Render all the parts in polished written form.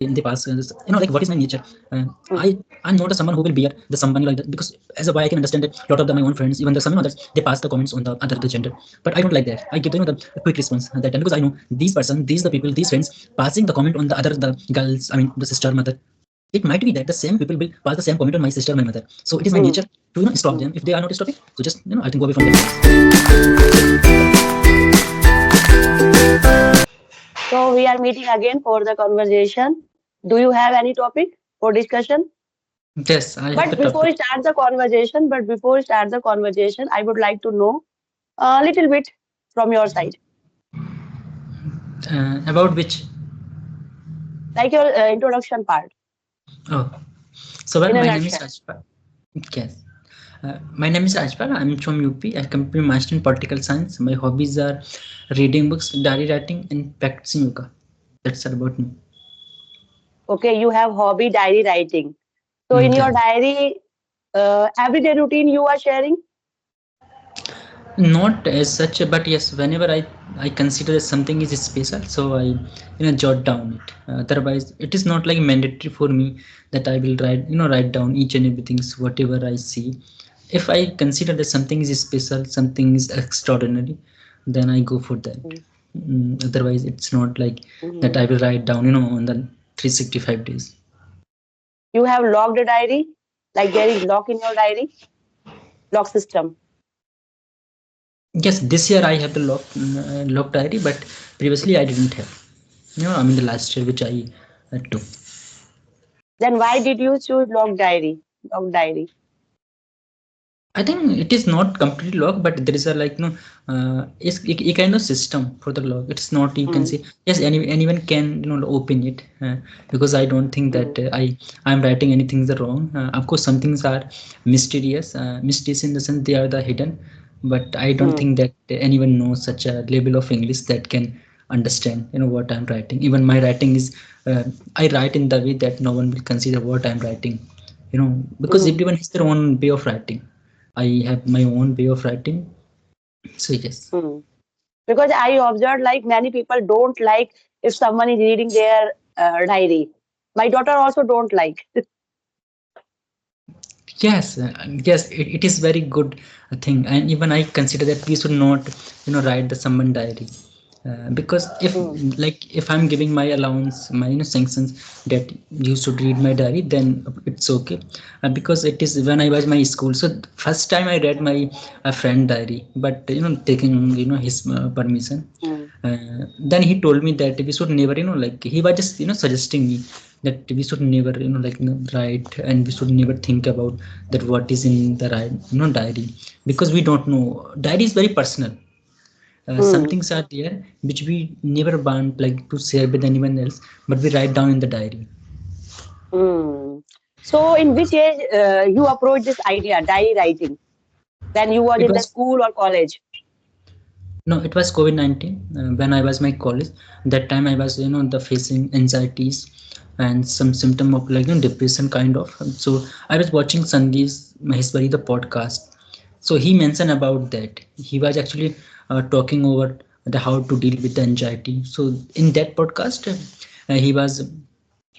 in the past, like what is my nature. Mm. I'm not a someone who will bear the someone like that, because as a boy I can understand that a lot of my own friends, even the some others, they pass the comments on the other the gender. But I don't like that. I give the quick response at that time, because I know these person, these the people, these friends passing the comment on the other the girls, I mean the sister mother. It might be that the same people will pass the same comment on my sister, my mother. So it is my Mm. nature to stop Mm. them. If they are not stopping, so just I think go away from them. So we are meeting again for the conversation. Do you have any topic for discussion? Yes, I have the But before topic. we start the conversation, I would like to know a little bit from your side, About which. like your introduction part Oh, so well, in a my name is nutshell. Rajpal. Yes. My name is Rajpal. I'm from UP. I complete master in political science. My hobbies are reading books, diary writing, and practicing yoga. That's all about me. Okay, you have hobby diary writing. So in your Yeah. diary, everyday routine you are sharing. Not as such, but yes, whenever I consider that something is special, so I jot down it. Otherwise, it is not like mandatory for me that I will write down each and everything whatever I see. If I consider that something is special, something is extraordinary, then I go for that. Mm. Otherwise, it's not like that Mhm. I will write down on the 365 days. You have logged a diary, like there is lock in your diary, lock system. Yes, this year I have the lock diary, but previously I didn't have. I mean the last year which I took. Then why did you choose log diary? Log diary. I think it is not completely locked, but there is a it's a kind of system for the lock. It's not, you can Mm. say yes, anyone can open it, because I don't think that Mm. I'm writing anything the wrong. Of course, some things are mysterious in the sense they are the hidden, but I don't Mm. think that anyone knows such a level of English that can understand what I'm writing. Even my writing is I write in the way that no one will consider what I'm writing. Because Mm. everyone has their own way of writing. I have my own way of writing. So yes. Mm. Because I observed like many people don't like if someone is reading their diary. My daughter also don't like. Yes, yes, it is very good thing, and even I consider that we should not, write the summon diary, because if Mm. like if I'm giving my allowance, my sanctions that you should read my diary, then it's okay, because it is when I was my school. So first time I read my friend diary, but taking his permission. Mm. Then he told me that we should never, like he was just suggesting me that we should never write, and we should never think about that what is in the diary, because we don't know. Diary is very personal. Some Mm. things are there which we never want like to share with anyone else, but we write down in the diary. Mm. So in which age you approach this idea, diary writing? When you was It in the was school or college? No, it was COVID-19 when I was my college. That time I was the facing anxieties and some symptom of depression kind of. So I was watching Sandeep Maheshwari the podcast. So he mentioned about that. He was actually talking over the how to deal with the anxiety. So in that podcast, he was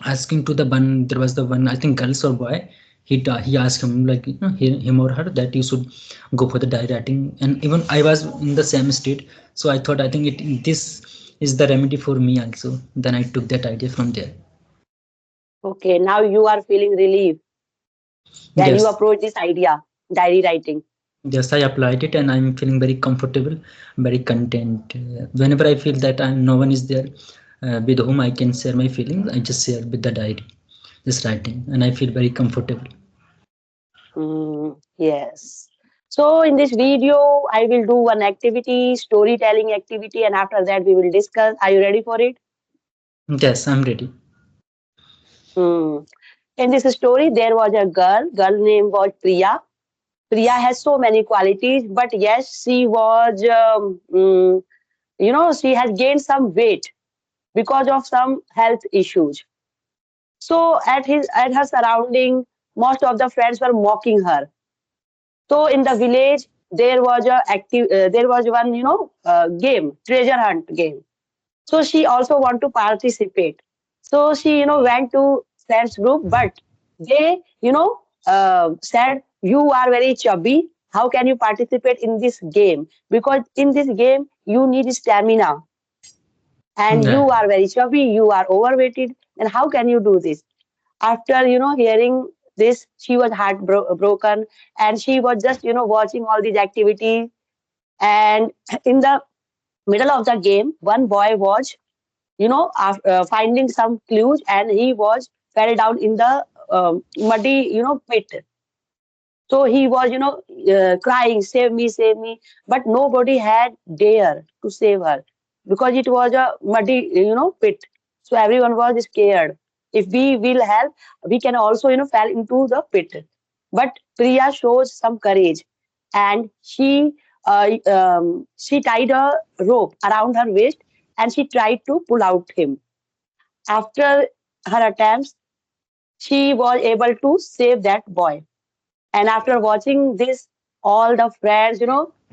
asking to the one, there was the one, I think girls or boy. He asked him like him or her that you should go for the diary writing, and even I was in the same state. So I thought, I think this is the remedy for me also. Then I took that idea from there. Okay, now you are feeling relief when you Yes. approach this idea, diary writing. Yes, I applied it and I'm feeling very comfortable, very content. Whenever I feel that no one is there with whom I can share my feelings, I just share with the diary, just writing, and I feel very comfortable. Mm, yes. So in this video, I will do one activity, storytelling activity, and after that we will discuss. Are you ready for it? Yes, I'm ready. Hmm. In this story, there was a girl. Girl name was Priya. Priya has so many qualities, but yes, she was, she has gained some weight because of some health issues. So at her surrounding, most of the friends were mocking her. So in the village, there was one, game, treasure hunt game. So she also want to participate. So she, went to friends group, but they, said, you are very chubby. How can you participate in this game? Because in this game, you need stamina and Right. you are very chubby, you are overweighted. And how can you do this? After, hearing this, she was heartbroken and she was just, watching all these activities. And in the middle of the game, one boy was finding some clues and he was fell down in the muddy pit. So he was crying, save me, but nobody had dare to save her because it was a muddy pit. So everyone was scared. If we will help, we can also fall into the pit. But Priya shows some courage, and she tied a rope around her waist and she tried to pull out him. After her attempts, she was able to save that boy. And after watching this, all the friends,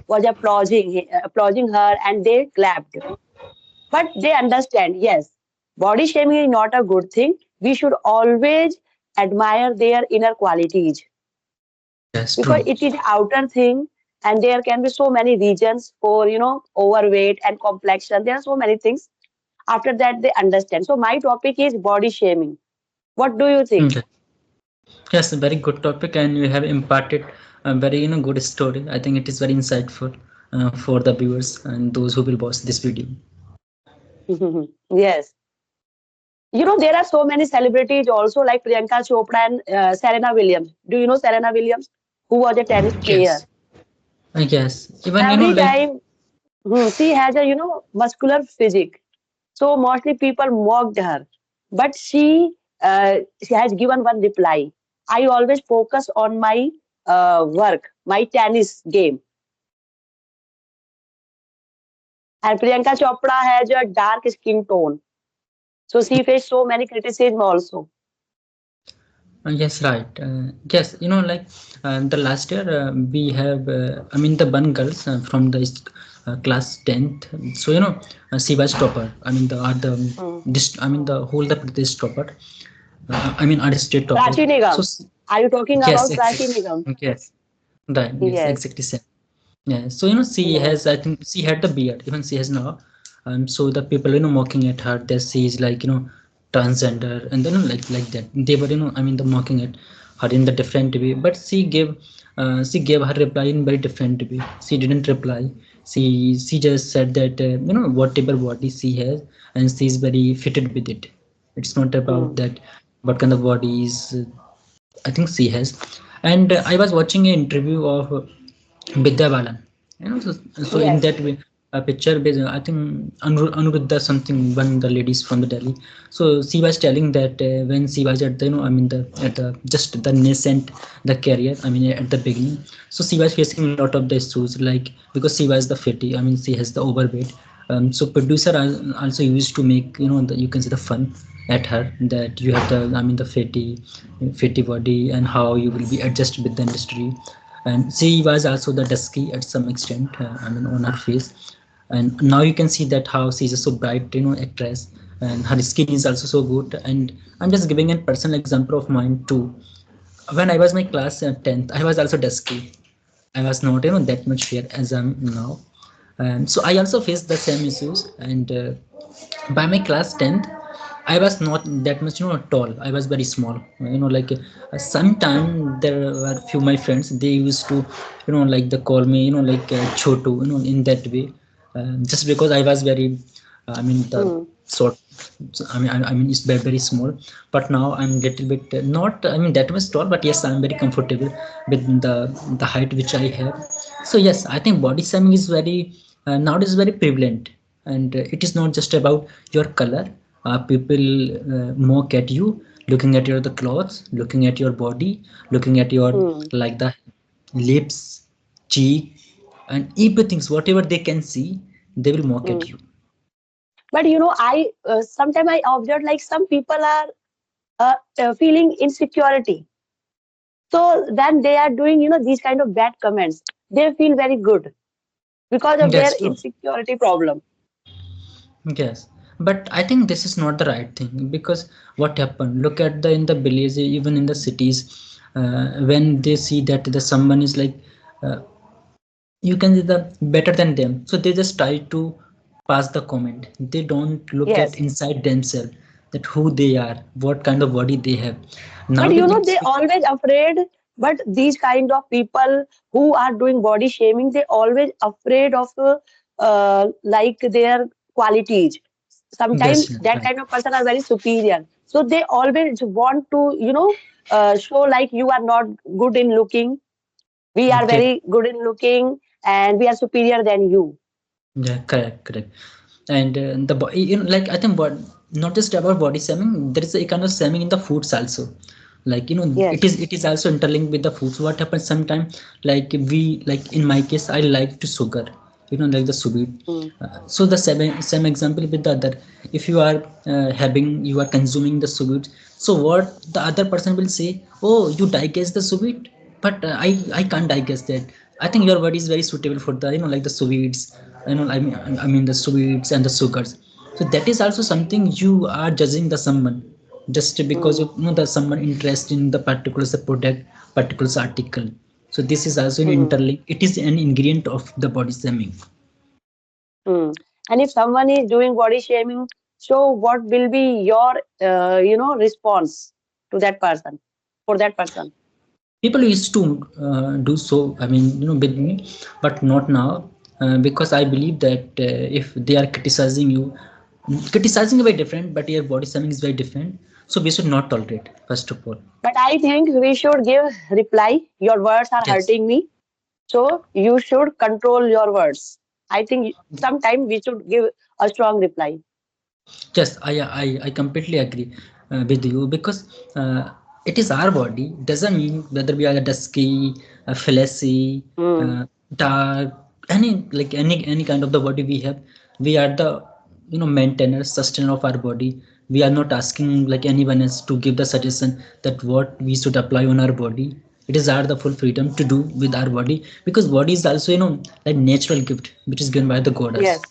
was applauding her, and they clapped. But they understand, yes, body shaming is not a good thing. We should always admire their inner qualities Yes, because true. it is outer thing, and there can be so many reasons for overweight and complexion. There are so many things. After that, they understand. So my topic is body shaming. What do you think? Okay. Yes, a very good topic, and you have imparted a very good story. I think it is very insightful for the viewers and those who will watch this video. Yes. There are so many celebrities also like Priyanka Chopra and Serena Williams. Do you know Serena Williams, who was a tennis player? Yes. Yes. Even Every like time she has a muscular physique, so mostly people mocked her. But she has given one reply. I always focus on my work, my tennis game. And Priyanka Chopra has a dark skin tone, so she faced so many criticism also. yes, right. Yes, like the last year we have, I mean, the one girls from the class 10th. So, she was topper. I mean, Hmm. I mean, the whole the Pradesh topper. I mean, our state topper. Prachi So, Nigam. Are you talking yes, about Prachi exactly. Nigam? Yes, right. Yes, Yes, exactly. Same. Yeah. So, she yes. has, I think, she had the beard. Even she has now. So the people, mocking at her, that she is like, transgender, and then like that. They were, I mean, the mocking at her in the different way. But she gave her reply in very different way. She didn't reply. She just said that, whatever body she has, and she is very fitted with it. It's not about Hmm. that what kind of body is. I think she has. And I was watching an interview of Vidya Balan. So in Yes. that way, a picture based, I think Anuruddha something, one of the ladies from the Delhi. So she was telling that when she was at the, I mean the at the just the nascent the career, I mean at the beginning. So she was facing a lot of the issues like because she was the fatty. I mean she has the overweight. So producer also used to make you can say the fun at her that you have the I mean the fatty body and how you will be adjusted with the industry. And she was also the dusky at some extent, I mean on her face. And now you can see that how she's a so bright actress, and her skin is also so good. And I'm just giving a personal example of mine too. When I was my class 10th, I was also dusky. I was not that much fair as I'm now. And so I also faced the same issues. And by my class 10th, I was not that much tall. I was very small. Like sometime there were few my friends, they used to like they call me like chotu, in that way, just because I was very I mean the Hmm. sort. I mean it's very, very small. But now I'm little bit not I mean that much tall, but yes, I'm very comfortable with the height which I have. So yes, I think body shaming is very nowadays very prevalent. And it is not just about your color. People mock at you, looking at your the clothes, looking at your body, looking at your Hmm. like the lips, cheek, and everything whatever they can see, they will mock Hmm. at you. But I sometimes I observe like some people are feeling insecurity. So when they are doing these kind of bad comments, they feel very good because of their Yes, true. insecurity problem. Yes. But I think this is not the right thing, because what happened? Look at the in the villages, even in the cities, when they see that the someone is like, uh, you can see the better than them, so they just try to pass the comment. They don't look at Yes. inside themselves, that who they are, what kind of body they have. But Nowadays, like they always afraid. But these kind of people who are doing body shaming, they always afraid of like their qualities. Sometimes yes, yes, that right. kind of person are very superior, so they always want to show like you are not good in looking. We are Okay. very good in looking, and we are superior than you. Yeah, correct, correct. And the body, like I think, what, not just about body shaming, there is a kind of shaming in the foods also. Like, Yes. it is also interlinked with the foods. What happens sometimes, like we, like in my case, I like to sugar, like the sweet. Mm, So the same example with the other. If you are you are consuming the sweet, so what the other person will say, oh, you digest the sweet, but I can't digest that. I think your body is very suitable for the, like the sweets, I mean the sweets and the sugars. So that is also something you are judging the someone, just because mm, of, the someone interest in the particular product, particular article. So this is also an mm, interlink, it is an ingredient of the body shaming. mm. And if someone is doing body shaming, so what will be your response to that person, for that person? People used to do so, I mean, with me, but not now, because I believe that if they are criticizing you, criticizing is very different, but your body shaming is very different. So we should not tolerate, first of all. But I think we should give reply. Your words are Yes, hurting me, so you should control your words. I think sometime we should give a strong reply. yes, I completely agree with you, because it is our body. Doesn't mean whether we are dusky, fleshy, Mm, uh, dark, any kind of the body we have. We are the, maintainers, sustainer of our body. We are not asking like anyone else to give the suggestion that what we should apply on our body. It is our the full freedom to do with our body, because body is also, like natural gift which is given by the goddess. yes,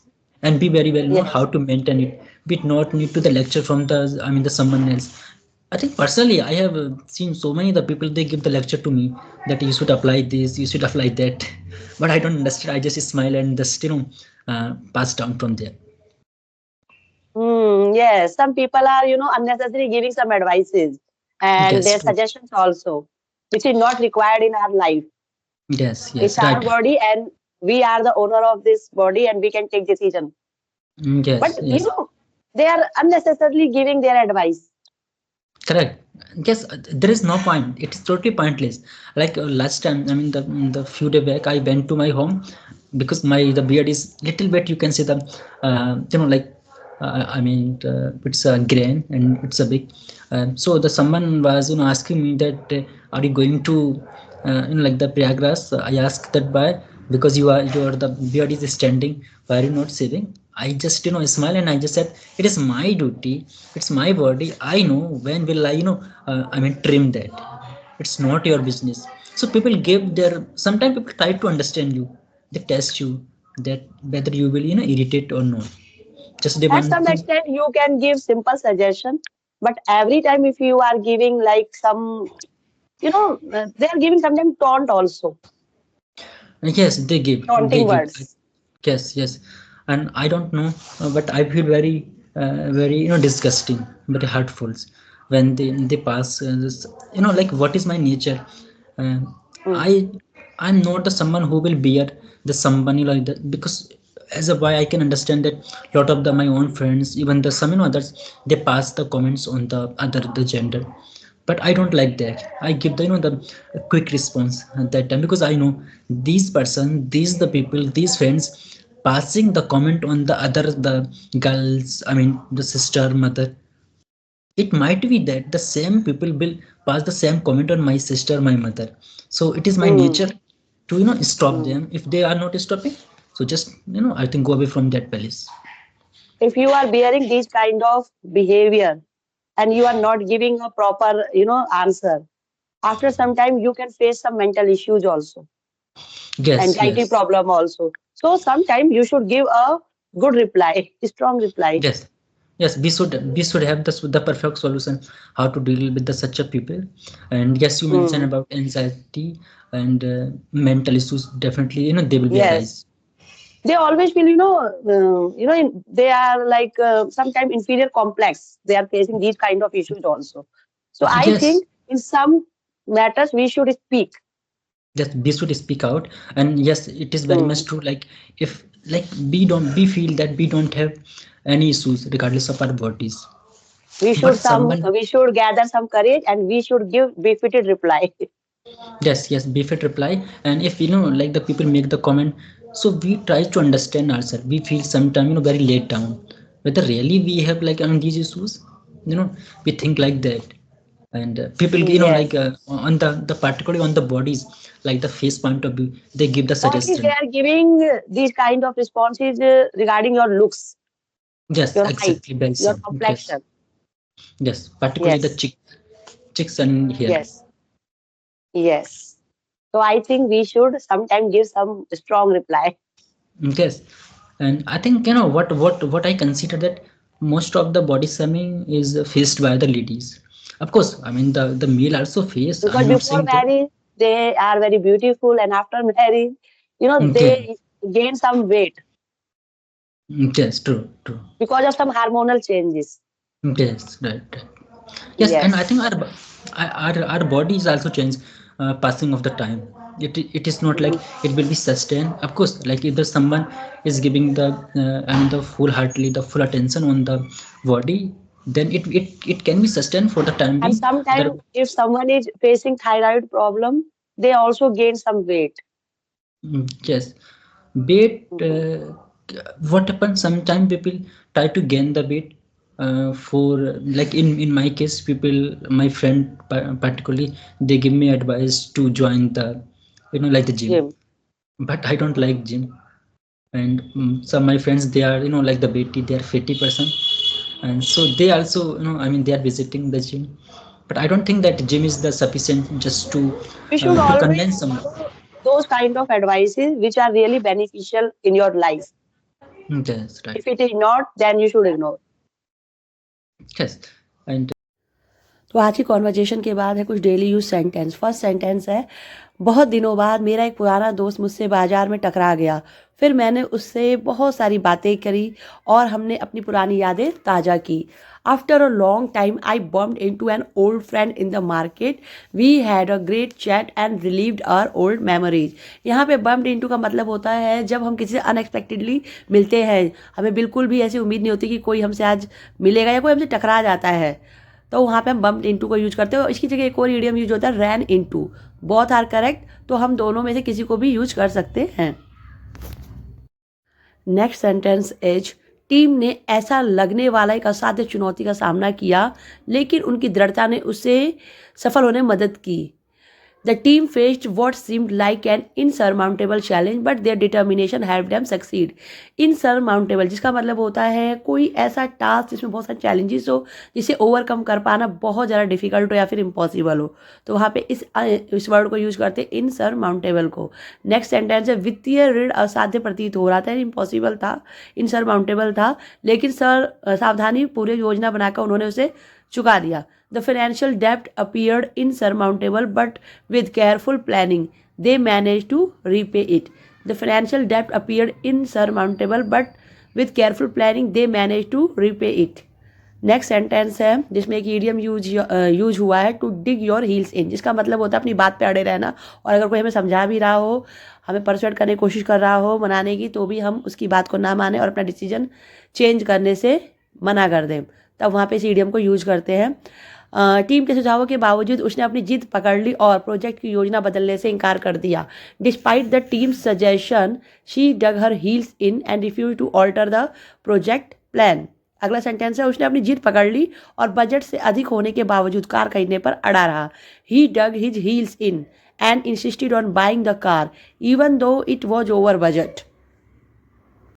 And be very well know how yes. to maintain it. We not need to the lecture from the, the someone else. I think personally I have seen so many the people, they give the lecture to me that you should apply this, you should apply that. But I don't understand, I just smile and just, pass down from there. Yes, some people are, unnecessarily giving some advices and Yes, their true. suggestions also, which is not required in our life. Yes, It's yes, our right. body, and we are the owner of this body, and we can take decision. Yes, But yes. they are unnecessarily giving their advice. Correct. Yes, there is no point. It is totally pointless. Like last time, I mean, the few day back, I went to my home, because my the beard is little bit. You can see the, like, I mean, it's a grain and it's a big. So the someone was, asking me that, are you going to, like the Prayagraj? I asked that, by, because you are the beard is standing. Why are you not saving? I just, smile, and I just said, it is my duty, it's my body. I know when will I, I mean, trim that. It's not your business. So people give their. Sometimes people try to understand you. They test you, that whether you will, irritate or not. Just they At want some to. extent, you can give simple suggestion, but every time if you are giving like some, they are giving sometimes taunt also, Yes, they give. They taunting give. words. Yes, yes, and I don't know, but I feel very, very, disgusting, very hurtful when they pass this. Like, what is my nature? Uh, Mm, I I'm not the someone who will bear the somebody like that, because as a boy I can understand that lot of my own friends, even the some, others, they pass the comments on the other the gender. But I don't like that. I give the, the quick response at that time, because I know these person, these the people, these friends passing the comment on the other the girls, I mean the sister, mother. It might be that the same people will pass the same comment on my sister, my mother. So it is my nature mm, to, stop mm. them. If they are not stopping, so just, I think, go away from that palace. If you are bearing these kind of behavior and you are not giving a proper, answer, after some time you can face some mental issues also, Yes, anxiety yes, problem also. So sometimes you should give a good reply, strong reply. yes. Yes, we should have the perfect solution how to deal with the such a people. And yes, you mentioned Hmm. about anxiety and mental issues. Definitely, they will be Yes. arise. They always feel, they are like sometimes inferior complex. They are facing these kind of issues also. So I Yes, think in some matters we should speak. yes, we should speak out. And yes, it is very much Hmm. true. Like if like we feel that we don't have any issues regardless of our bodies, but someone. We should gather some courage and we should give befitted reply. Yes, yes, befit reply. And if like the people make the comment, so we try to understand ourselves. We feel sometimes very laid down. Whether really we have like these issues, we think like that. And people, like Yes. on the particularly on the bodies, like the face point of view, they give the Mostly they suggestion. are giving these kind of responses regarding your looks, Yes, your height, exactly, well your said. Yes, complexion. yes, particularly the Yes. chicks and here. Yes. Yes. So I think we should sometimes give some strong reply. Yes, and I think what I consider that most of the body shaming is faced by the ladies. Of course, I mean the male also face. Because I'm not before saying that. marriage, they are very beautiful, and after marriage, Okay, they gain some weight yes, true, true. because of some hormonal changes. Yes, right, right. Yes, and I think Yes. our body is also changed, passing of the time. It is not like Mm. it will be sustained. Of course, like if there's someone is giving the the full heartedly the full attention on the body, then it can be sustained for the time And being. Other, sometimes, if someone is facing thyroid problem, they also gain some weight. yes, weight. Mhm. What happens? Sometimes people try to gain the weight. For like in my case, people, my friend particularly, they give me advice to join the, like the gym. Gym. But I don't like gym. And some of my friends, they are like the Betty, they are 50%, and so they also, I mean, they are visiting the gym. But I don't think that gym is the sufficient just We should to always convince someone. follow those kind of advices which are really beneficial in your life. Yes, right. If it is not, then you should ignore. Yes, and तो आज की conversation के बाद है कुछ daily use sentence. First sentence है, बहुत दिनों बाद मेरा एक पुराना दोस्त मुझसे बाजार में टकरा गया। फिर मैंने उससे बहुत सारी बातें करी और हमने अपनी पुरानी यादें ताज़ा की। After a long time I bumped into an old friend in the market. We had a great chat and relived our old memories. यहाँ पे बम्प्ड इनटू का मतलब होता है जब हम किसी से अनएक्सपेक्टेडली मिलते हैं, हमें बिल्कुल भी ऐसी उम्मीद नहीं होती कि कोई हमसे आज मिलेगा या कोई हमसे टकरा जाता है, तो वहाँ पे हम बम्प्ड इनटू को यूज करते हैं। इसकी जगह एक और इडियम यूज होता है ran into. Both are correct, तो हम दोनों में से किसी को भी यूज कर सकते हैं। नेक्स्ट सेंटेंस इज, टीम ने ऐसा लगने वाला एक असाध्य चुनौती का सामना किया, लेकिन उनकी दृढ़ता ने उसे सफल होने में मदद की। The team faced what seemed like an insurmountable challenge, but their determination helped them succeed. Insurmountable जिसका मतलब होता है कोई ऐसा टास्क जिसमें बहुत सारे चैलेंजेस हो, जिसे ओवरकम कर पाना बहुत ज़्यादा डिफिकल्ट हो या फिर इम्पॉसिबल हो, तो वहाँ पे इस वर्ड को यूज करते हैं, इनसरमाउंटेबल को। नेक्स्ट सेंटेंस है, वित्तीय ऋण असाध्य प्रतीत हो रहा था, इम्पॉसिबल था, इनसरमाउंटेबल था, लेकिन सावधानी पूरी योजना बनाकर उन्होंने उसे चुका दिया। The financial debt appeared insurmountable, but with careful planning, they managed to repay it. The financial debt appeared insurmountable, but with careful planning, they managed to repay it. Next sentence है जिसमें एक ईडियम यूज हुआ है, to dig your heels in, जिसका मतलब होता है अपनी बात पे अड़े रहना। और अगर कोई हमें समझा भी रहा हो, हमें परसुएट करने की कोशिश कर रहा हो मनाने की, तो भी हम उसकी बात को ना माने और अपना डिसीजन चेंज करने से मना कर दें, तब वहाँ पे इस ईडियम को यूज करते हैं। टीम के सुझावों के बावजूद उसने अपनी जिद पकड़ ली और प्रोजेक्ट की योजना बदलने से इनकार कर दिया। Despite the team suggestion, she dug her heels in and refuse to alter the project plan. अगला सेंटेंस है, उसने अपनी जिद पकड़ ली और बजट से अधिक होने के बावजूद कार खरीदने पर अड़ा रहा। He dug his heels in and insisted on buying the car even though it was over budget.